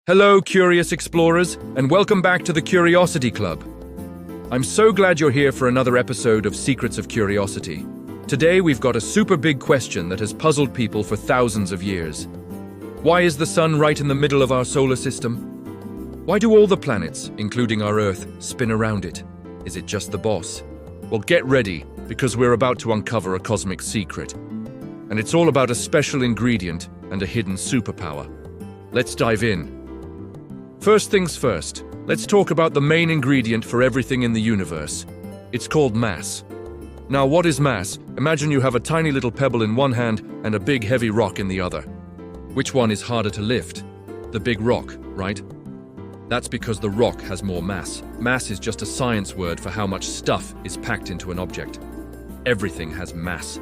Hello, curious explorers, and welcome back to the Curiosity Club. I'm so glad you're here for another episode of Secrets of Curiosity. Today we've got a super big question that has puzzled people for thousands of years. Why is the sun right in the middle of our solar system? Why do all the planets, including our Earth, spin around it? Is it just the boss? Well, get ready, because we're about to uncover a cosmic secret. And it's all about a special ingredient and a hidden superpower. Let's dive in. First things first, let's talk about the main ingredient for everything in the universe. It's called mass. Now, what is mass? Imagine you have a tiny little pebble in one hand and a big heavy rock in the other. Which one is harder to lift? The big rock, right? That's because the rock has more mass. Mass is just a science word for how much stuff is packed into an object. Everything has mass.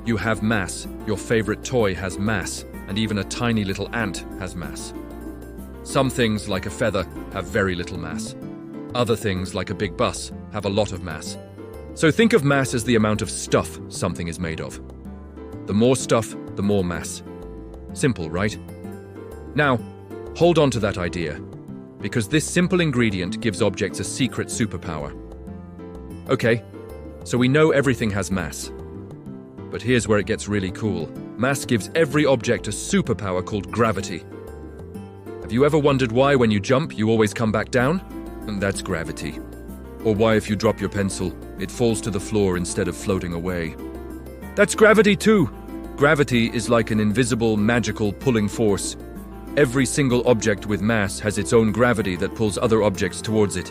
You have mass, your favorite toy has mass, and even a tiny little ant has mass. Some things, like a feather, have very little mass. Other things, like a big bus, have a lot of mass. So think of mass as the amount of stuff something is made of. The more stuff, the more mass. Simple, right? Now, hold on to that idea, because this simple ingredient gives objects a secret superpower. Okay, so we know everything has mass. But here's where it gets really cool. Mass gives every object a superpower called gravity. Have you ever wondered why when you jump, you always come back down? And that's gravity. Or why if you drop your pencil, it falls to the floor instead of floating away? That's gravity too. Gravity is like an invisible, magical pulling force. Every single object with mass has its own gravity that pulls other objects towards it.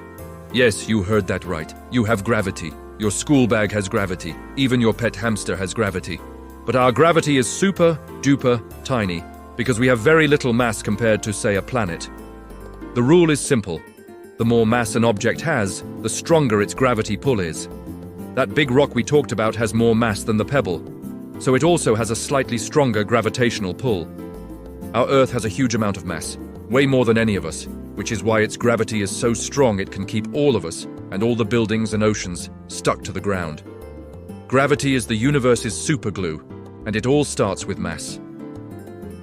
Yes, you heard that right. You have gravity. Your school bag has gravity. Even your pet hamster has gravity. But our gravity is super, duper, tiny, because we have very little mass compared to, say, a planet. The rule is simple. The more mass an object has, the stronger its gravity pull is. That big rock we talked about has more mass than the pebble, so it also has a slightly stronger gravitational pull. Our Earth has a huge amount of mass, way more than any of us, which is why its gravity is so strong it can keep all of us, and all the buildings and oceans, stuck to the ground. Gravity is the universe's superglue, and it all starts with mass.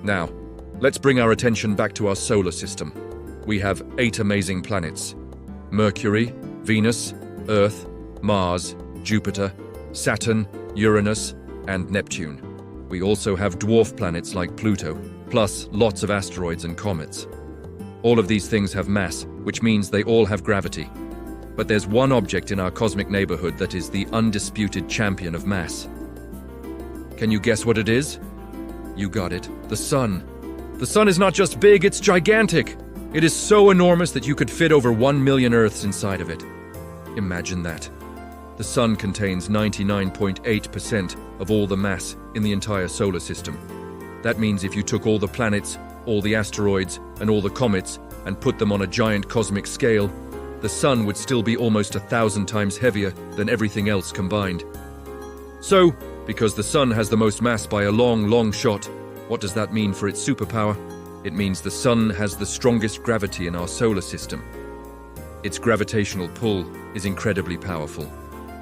Now, let's bring our attention back to our solar system. We have 8 amazing planets: Mercury, Venus, Earth, Mars, Jupiter, Saturn, Uranus, and Neptune. We also have dwarf planets like Pluto, plus lots of asteroids and comets. All of these things have mass, which means they all have gravity. But there's one object in our cosmic neighborhood that is the undisputed champion of mass. Can you guess what it is? You got it. The sun. The sun is not just big, it's gigantic. It is so enormous that you could fit over 1 million Earths inside of it. Imagine that. The sun contains 99.8% of all the mass in the entire solar system. That means if you took all the planets, all the asteroids, and all the comets and put them on a giant cosmic scale, the sun would still be almost 1,000 times heavier than everything else combined. So, because the sun has the most mass by a long, long shot, what does that mean for its superpower? It means the sun has the strongest gravity in our solar system. Its gravitational pull is incredibly powerful,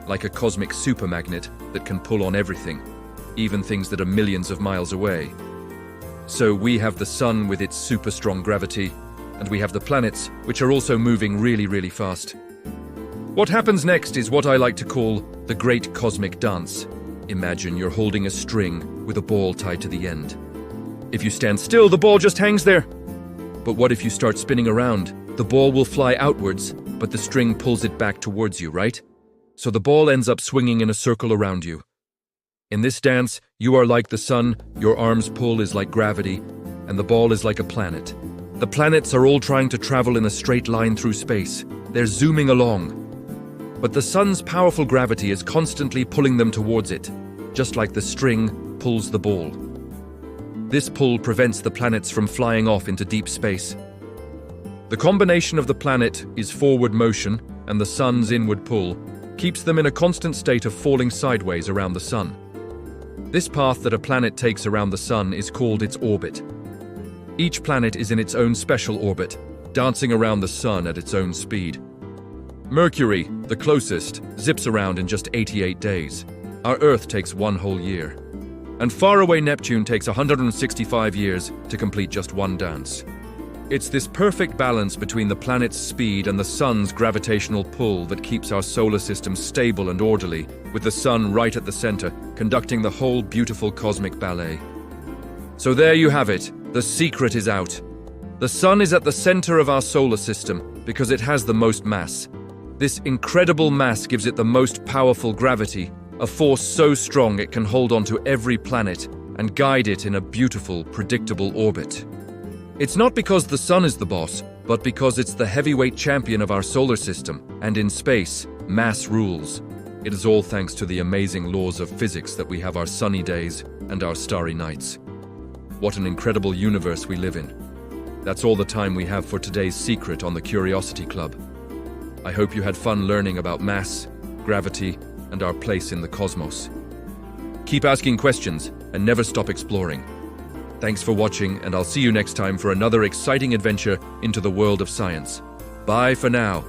like a cosmic supermagnet that can pull on everything, even things that are millions of miles away. So we have the sun with its super strong gravity, and we have the planets, which are also moving really, really fast. What happens next is what I like to call the Great Cosmic Dance. Imagine you're holding a string with a ball tied to the end. If you stand still, the ball just hangs there. But what if you start spinning around? The ball will fly outwards, but the string pulls it back towards you, right? So the ball ends up swinging in a circle around you. In this dance, you are like the sun, your arm's pull is like gravity, and the ball is like a planet. The planets are all trying to travel in a straight line through space. They're zooming along. But the sun's powerful gravity is constantly pulling them towards it, just like the string pulls the ball. This pull prevents the planets from flying off into deep space. The combination of the planet is forward motion and the sun's inward pull keeps them in a constant state of falling sideways around the sun. This path that a planet takes around the sun is called its orbit. Each planet is in its own special orbit, dancing around the sun at its own speed. Mercury, the closest, zips around in just 88 days. Our Earth takes 1 whole year. And faraway Neptune takes 165 years to complete just one dance. It's this perfect balance between the planet's speed and the sun's gravitational pull that keeps our solar system stable and orderly, with the sun right at the center, conducting the whole beautiful cosmic ballet. So there you have it. The secret is out. The sun is at the center of our solar system because it has the most mass. This incredible mass gives it the most powerful gravity, a force so strong it can hold onto every planet and guide it in a beautiful, predictable orbit. It's not because the sun is the boss, but because it's the heavyweight champion of our solar system, and in space, mass rules. It is all thanks to the amazing laws of physics that we have our sunny days and our starry nights. What an incredible universe we live in. That's all the time we have for today's secret on the Curiosity Club. I hope you had fun learning about mass, gravity, and our place in the cosmos. Keep asking questions and never stop exploring. Thanks for watching, and I'll see you next time for another exciting adventure into the world of science. Bye for now.